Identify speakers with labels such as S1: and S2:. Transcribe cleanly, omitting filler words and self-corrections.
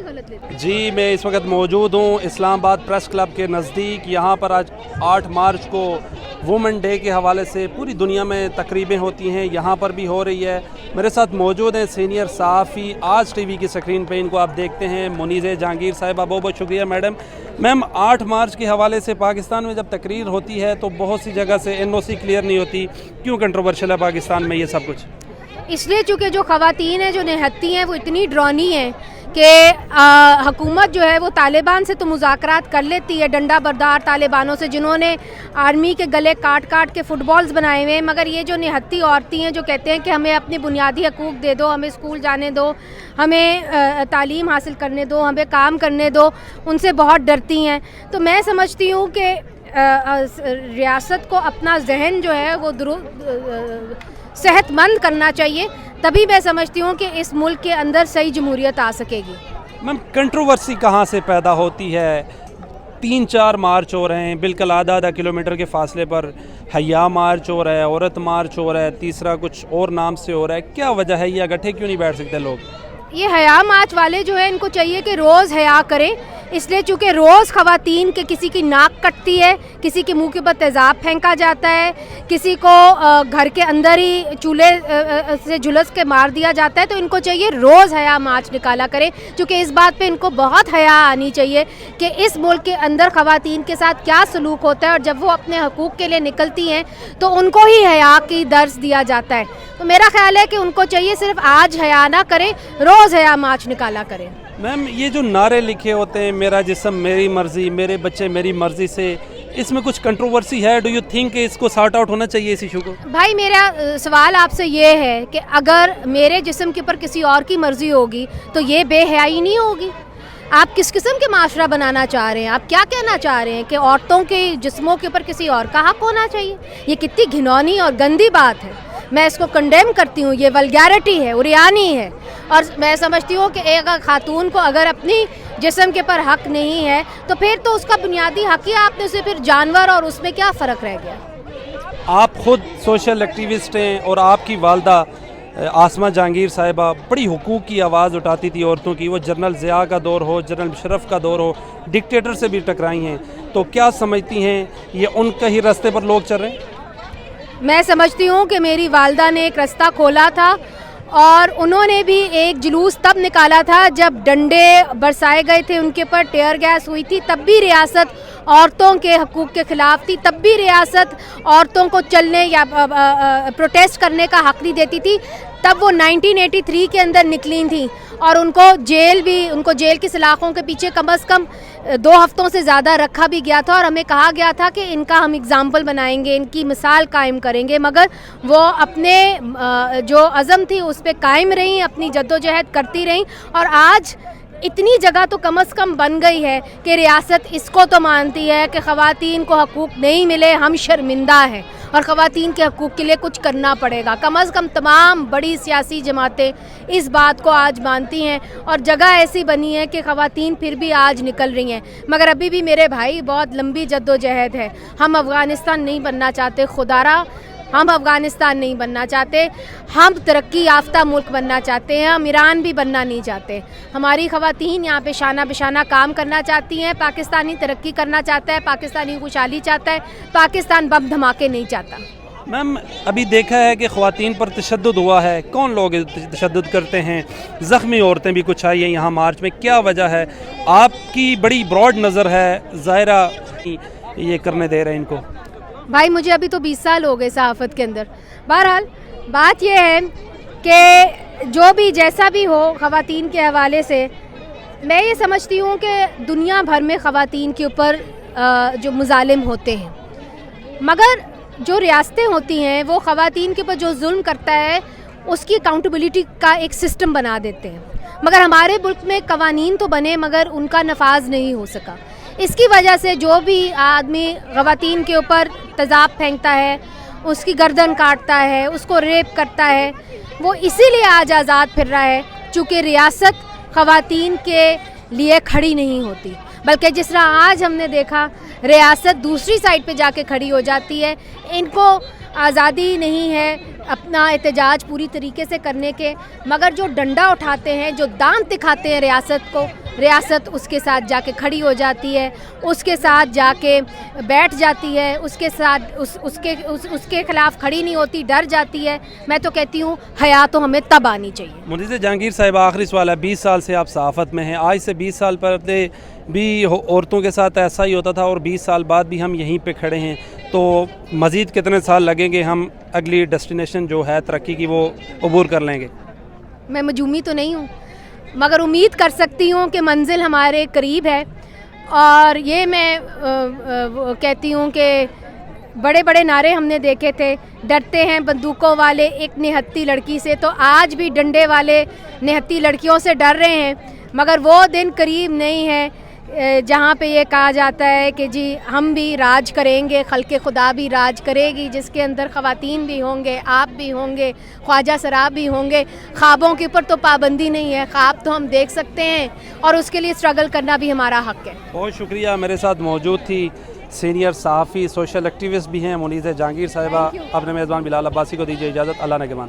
S1: गलत लेते हैं?
S2: जी, मैं इस वक्त मौजूद हूँ इस्लामाबाद प्रेस क्लब के नज़दीक। यहाँ पर आज 8 मार्च को वुमेन डे के हवाले से पूरी दुनिया में तकरीबें होती हैं, यहाँ पर भी हो रही है। मेरे साथ मौजूद हैं सीनियर सहाफ़ी, आज टीवी की स्क्रीन पे इनको आप देखते हैं, मुनीज़ जहांगीर साहिबा। बहुत बहुत शुक्रिया मैडम। मैम, 8 मार्च के हवाले से पाकिस्तान में जब तकरीर होती है तो बहुत सी जगह से NOC क्लियर नहीं होती, क्यों कंट्रोवर्शियल है पाकिस्तान में ये सब कुछ?
S1: इसलिए चूँकि जो ख़वातीन हैं, जो निहत्ती हैं, वो इतनी ड्रॉनी हैं कि हुकूमत जो है वो तालिबान से तो मुज़ाकरात कर लेती है, डंडा बरदार तालिबानों से, जिन्होंने आर्मी के गले काट काट के फुटबॉल्स बनाए हुए हैं। मगर ये जो निहत्ती औरतें हैं जो कहते हैं कि हमें अपने बुनियादी हकूक़ दे दो, हमें स्कूल जाने दो, हमें तालीम हासिल करने दो, हमें काम करने दो, उनसे बहुत डरती हैं। तो मैं समझती हूँ कि रियासत को अपना जहन जो है वो सेहतमंद करना चाहिए, तभी मैं समझती हूँ कि इस मुल्क के अंदर सही जमहूरियत आ सकेगी।
S2: मैम, कंट्रोवर्सी कहाँ से पैदा होती है? 3-4 मार्च हो रहे हैं, बिल्कुल आधा किलोमीटर के फासले पर हया मार्च हो रहा है, औरत मार्च हो रहा है, तीसरा कुछ और नाम से हो रहा है। क्या वजह है? ये इकट्ठे क्यों नहीं बैठ सकते लोग?
S1: ये हया मार्च वाले जो है, इनको चाहिए कि रोज़ हया करें, इसलिए चूँकि रोज़ ख़वातीन के किसी की नाक कटती है, किसी के मुंह के ऊपर तेज़ाब फेंका जाता है, किसी को घर के अंदर ही चूल्हे से झुलस के मार दिया जाता है, तो इनको चाहिए रोज़ हया मार्च निकाला करें। चूँकि इस बात पे इनको बहुत हया आनी चाहिए कि इस मुल्क के अंदर ख़वातीन के साथ क्या सलूक होता है, और जब वो अपने हकूक़ के लिए निकलती हैं तो उनको ही हया की दर्स दिया जाता है। तो मेरा ख्याल है कि उनको चाहिए सिर्फ आज हया ना करें, रोज़ हया मार्च निकाला करें।
S2: मैम, ये जो नारे लिखे होते हैं, मेरा जिस्म मेरी मर्ज़ी, मेरे बच्चे मेरी मर्ज़ी से, इसमें कुछ कंट्रोवर्सी है? डू यू थिंक इसको सॉर्ट आउट होना चाहिए इस इशू को?
S1: भाई, मेरा सवाल आपसे ये है कि अगर मेरे जिस्म के ऊपर किसी और की मर्ज़ी होगी तो ये बेहयाई नहीं होगी? आप किस किस्म के माशरा बनाना चाह रहे हैं? आप क्या कहना चाह रहे हैं कि औरतों के जिस्मों के ऊपर किसी और का हक होना चाहिए? ये कितनी घिनौनी और गंदी बात है, मैं इसको कंडेम करती हूँ। ये वल्गैरिटी है, उरियानी है, और मैं समझती हूँ कि एक खातून को अगर अपनी जिस्म के पर हक नहीं है तो फिर तो उसका बुनियादी हक ही आपने उसे फिर जानवर, और उसमें क्या फ़र्क रह गया?
S2: आप खुद सोशल एक्टिविस्ट हैं और आपकी वालदा आसमा जहांगीर साहिबा बड़ी हुकूक की आवाज़ उठाती थी औरतों की। वो जनरल ज़िया का दौर हो, जनरल मुशर्रफ का दौर हो, डिक्टेटर से भी टकराई हैं। तो क्या समझती हैं ये उनके ही रास्ते पर लोग चल रहे हैं?
S1: मैं समझती हूँ कि मेरी वालदा ने एक रास्ता खोला था, और उन्होंने भी एक जुलूस तब निकाला था जब डंडे बरसाए गए थे उनके ऊपर, टेयर गैस हुई थी, तब भी रियासत औरतों के हकूक़ के ख़िलाफ़ थी, तब भी रियासत औरतों को चलने या प्रोटेस्ट करने का हक़ नहीं देती थी। तब वो 1983 के अंदर निकली थी, और उनको जेल की सलाखों के पीछे कम अज़ कम 2 हफ्तों से ज़्यादा रखा भी गया था, और हमें कहा गया था कि इनका हम एग्ज़ाम्पल बनाएंगे, इनकी मिसाल कायम करेंगे। मगर वो अपने जो अज़म थी उस पर कायम रहीं, अपनी जद्दोजहद करती रहीं, और आज इतनी जगह तो कम अज़ कम बन गई है कि रियासत इसको तो मानती है कि ख़वातीन को हकूक़ नहीं मिले, हम शर्मिंदा हैं, और ख़वातीन के हकूक़ के लिए कुछ करना पड़ेगा। कम अज़ कम तमाम बड़ी सियासी जमातें इस बात को आज मानती हैं, और जगह ऐसी बनी है कि ख़वातीन फिर भी आज निकल रही हैं। मगर अभी भी मेरे भाई बहुत लंबी जद्दोजहद है। हम अफ़गानिस्तान नहीं बनना चाहते, खुदारा हम अफ़गानिस्तान नहीं बनना चाहते, हम तरक्की याफ्ता मुल्क बनना चाहते हैं, हम ईरान भी बनना नहीं चाहते। हमारी ख़वातीन यहाँ पे शाना बिशाना काम करना चाहती हैं। पाकिस्तानी तरक्की करना चाहता है, पाकिस्तानी खुशहाली चाहता है, पाकिस्तान बम धमाके नहीं चाहता।
S2: मैम, अभी देखा है कि ख़वातीन पर तशद्दुद हुआ है। कौन लोग तशद्दुद करते हैं? ज़ख्मी औरतें भी कुछ आई हैं यहाँ मार्च में, क्या वजह है? आपकी बड़ी ब्रॉड नज़र है, ज़ाहिरा ये करने दे रहे हैं इनको।
S1: भाई, मुझे अभी तो 20 साल हो गए सहाफ़त के अंदर। बहरहाल बात यह है कि जो भी जैसा भी हो ख़वातीन के हवाले से, मैं ये समझती हूँ कि दुनिया भर में ख़वातीन के ऊपर जो मुज़ालिम होते हैं, मगर जो रियासतें होती हैं वो ख़वातीन के ऊपर जो जुल्म करता है उसकी अकाउंटेबिलिटी का एक सिस्टम बना देते हैं। मगर हमारे मुल्क में कवानीन तो बने मगर उनका नफाज नहीं हो सका। इसकी वजह से जो भी आदमी ख़वातीन के ऊपर तेज़ाब फेंकता है, उसकी गर्दन काटता है, उसको रेप करता है, वो इसीलिए आज आज़ाद फिर रहा है चूँकि रियासत ख़वातीन के लिए खड़ी नहीं होती, बल्कि जिस तरह आज हमने देखा रियासत दूसरी साइड पे जाके खड़ी हो जाती है। इनको आज़ादी नहीं है अपना एहतजाज पूरी तरीके से करने के, मगर जो डंडा उठाते हैं, जो दांत दिखाते हैं रियासत को, ریاست اس کے ساتھ جا کے کھڑی ہو جاتی ہے, اس کے ساتھ جا کے بیٹھ جاتی ہے, اس کے ساتھ اس کے خلاف کھڑی نہیں ہوتی, ڈر جاتی ہے. میں تو کہتی ہوں حیا تو ہمیں تب آنی چاہیے.
S2: منیزہ جہانگیر صاحب, آخری سوال ہے. 20 سال سے آپ صحافت میں ہیں, آج سے 20 سال پہلے بھی عورتوں کے ساتھ ایسا ہی ہوتا تھا اور 20 سال بعد بھی ہم یہیں پہ کھڑے ہیں, تو مزید کتنے سال لگیں گے ہم اگلی ڈیسٹینیشن جو ہے ترقی کی وہ عبور کر لیں گے؟
S1: میں مجومی تو نہیں ہوں, مگر امید کر سکتی ہوں کہ منزل ہمارے قریب ہے. اور یہ میں کہتی ہوں کہ بڑے بڑے نعرے ہم نے دیکھے تھے, ڈرتے ہیں بندوقوں والے ایک نہتی لڑکی سے, تو آج بھی ڈنڈے والے نہتی لڑکیوں سے ڈر رہے ہیں. مگر وہ دن قریب نہیں ہے جہاں پہ یہ کہا جاتا ہے کہ جی ہم بھی راج کریں گے, خلق خدا بھی راج کرے گی, جس کے اندر خواتین بھی ہوں گے, آپ بھی ہوں گے, خواجہ سرا بھی ہوں گے. خوابوں کے اوپر تو پابندی نہیں ہے, خواب تو ہم دیکھ سکتے ہیں اور اس کے لیے اسٹرگل کرنا بھی ہمارا حق ہے.
S2: بہت شکریہ. میرے ساتھ موجود تھی سینئر صحافی, سوشل ایکٹیوسٹ بھی ہیں منیزہ جہانگیر صاحبہ. اپنے میزبان بلال عباسی کو دیجیے اجازت. اللہ نگہبان.